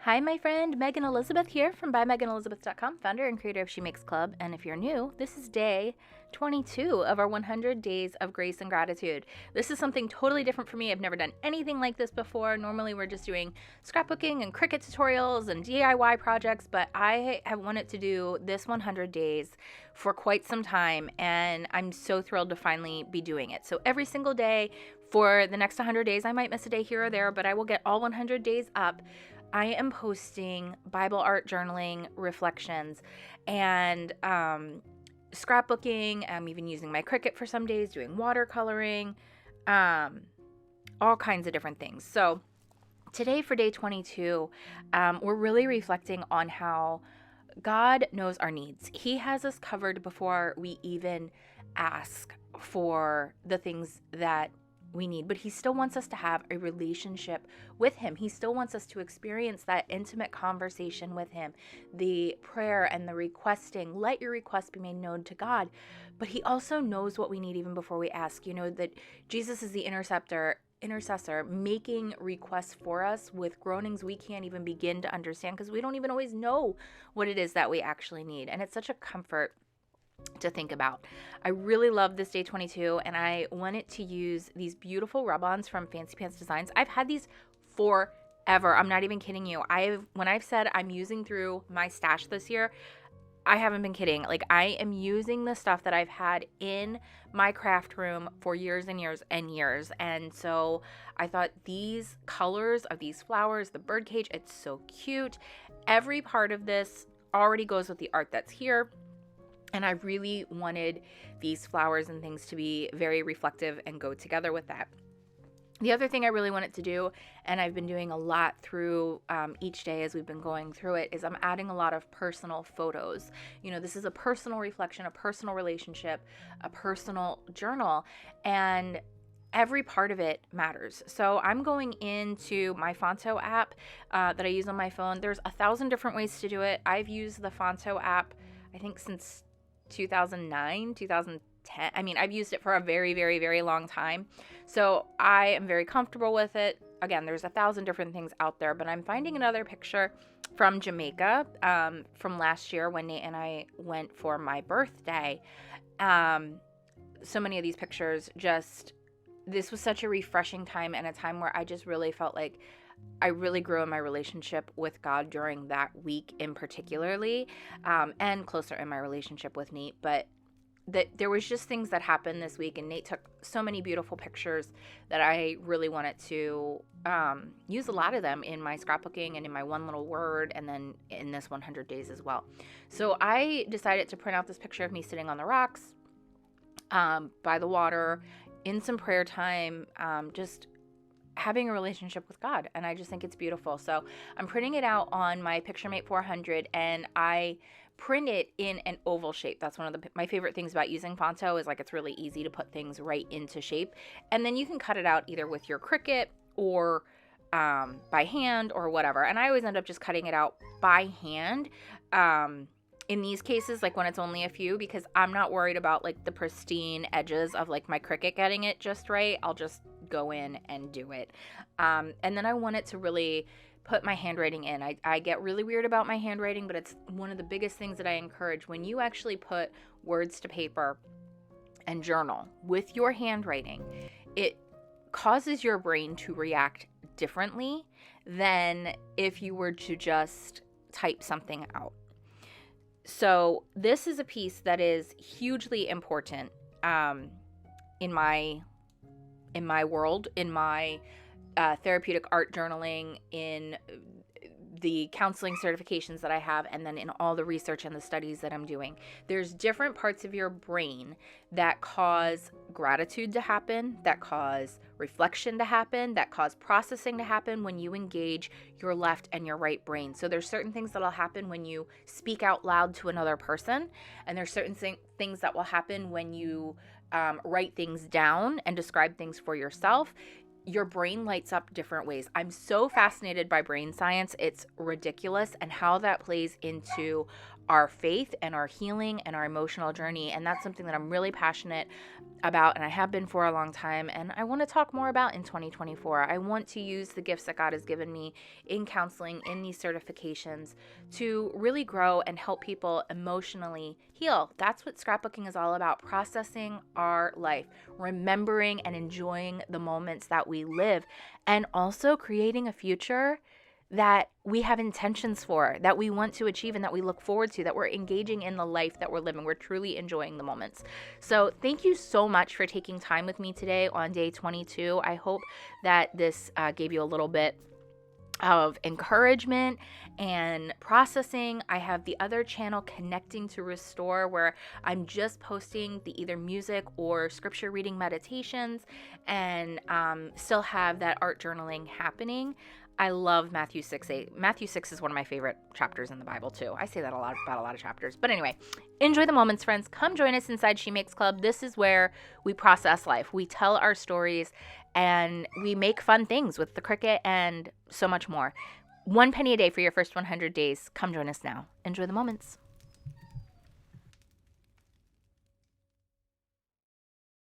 Hi, my friend, Megan Elizabeth here from BuyMeganElizabeth.com, founder and creator of She Makes Club. And if you're new, this is day 22 of our 100 Days of Grace and Gratitude. This is something totally different for me. I've never done anything like this before. Normally, we're just doing scrapbooking and Cricut tutorials and DIY projects, but I have wanted to do this 100 days for quite some time, and I'm so thrilled to finally be doing it. So every single day for the next 100 days, I might miss a day here or there, but I will get all 100 days up. I am posting Bible art journaling reflections and scrapbooking. I'm even using my Cricut for some days, doing watercoloring, all kinds of different things. So today for day 22, we're really reflecting on how God knows our needs. He has us covered before we even ask for the things that we need, but he still wants us to have a relationship with him. He still wants us to experience that intimate conversation with him, the prayer and the requesting. Let your requests be made known to God. But he also knows what we need even before we ask. You know that Jesus is the intercessor, making requests for us with groanings we can't even begin to understand because we don't even always know what it is that we actually need. And it's such a comfort to think about. I really love this day 22, and I wanted to use these beautiful rub-ons from Fancy Pants Designs. I've had these forever. I'm not even kidding you. When I've said I'm using through my stash this year, I haven't been kidding. Like, I am using the stuff that I've had in my craft room for years and years and years. And so I thought these colors of these flowers, the birdcage, it's so cute. Every part of this already goes with the art that's here. And I really wanted these flowers and things to be very reflective and go together with that. The other thing I really wanted to do, and I've been doing a lot through each day as we've been going through it, is I'm adding a lot of personal photos. You know, this is a personal reflection, a personal relationship, a personal journal, and every part of it matters. So I'm going into my Fonto app that I use on my phone. There's 1,000 different ways to do it. I've used the Fonto app, I think, since 2009, 2010. I mean, I've used it for a very, very, very long time. So I am very comfortable with it. Again, there's 1,000 different things out there, but I'm finding another picture from Jamaica from last year when Nate and I went for my birthday. So many of these pictures this was such a refreshing time and a time where I just really felt like I really grew in my relationship with God during that week in particularly, and closer in my relationship with Nate. But that there was just things that happened this week, and Nate took so many beautiful pictures that I really wanted to use a lot of them in my scrapbooking and in my one little word, and then in this 100 days as well. So I decided to print out this picture of me sitting on the rocks by the water in some prayer time, just having a relationship with God, and I just think it's beautiful. So I'm printing it out on my PictureMate 400, and I print it in an oval shape. That's one of my favorite things about using Fonto is like it's really easy to put things right into shape, and then you can cut it out either with your Cricut or by hand or whatever. And I always end up just cutting it out by hand in these cases, like when it's only a few, because I'm not worried about like the pristine edges of like my Cricut getting it just right. I'll just go in and do it. And then I want it to really put my handwriting in. I get really weird about my handwriting, but it's one of the biggest things that I encourage. When you actually put words to paper and journal with your handwriting, it causes your brain to react differently than if you were to just type something out. So this is a piece that is hugely important in my world, in my therapeutic art journaling, in the counseling certifications that I have, and then in all the research and the studies that I'm doing. There's different parts of your brain that cause gratitude to happen, that cause reflection to happen, that cause processing to happen when you engage your left and your right brain. So there's certain things that'll happen when you speak out loud to another person, and there's certain things that will happen when you write things down and describe things for yourself. Your brain lights up different ways. I'm so fascinated by brain science. It's ridiculous, and how that plays into our faith and our healing and our emotional journey. And that's something that I'm really passionate about, and I have been for a long time, and I want to talk more about in 2024. I want to use the gifts that God has given me in counseling, in these certifications, to really grow and help people emotionally heal. That's what scrapbooking is all about: processing our life, remembering and enjoying the moments that we live, and also creating a future that we have intentions for, that we want to achieve, and that we look forward to, that we're engaging in the life that we're living. We're truly enjoying the moments. So thank you so much for taking time with me today on day 22. I hope that this gave you a little bit of encouragement and processing. I have the other channel, Connecting to Restore, where I'm just posting the either music or scripture reading meditations, and still have that art journaling happening. I love Matthew 6:8. Matthew 6 is one of my favorite chapters in the Bible too. I say that a lot about a lot of chapters. But anyway, enjoy the moments, friends. Come join us inside She Makes Club. This is where we process life. We tell our stories, and we make fun things with the Cricut and so much more. 1 penny a day for your first 100 days. Come join us now. Enjoy the moments.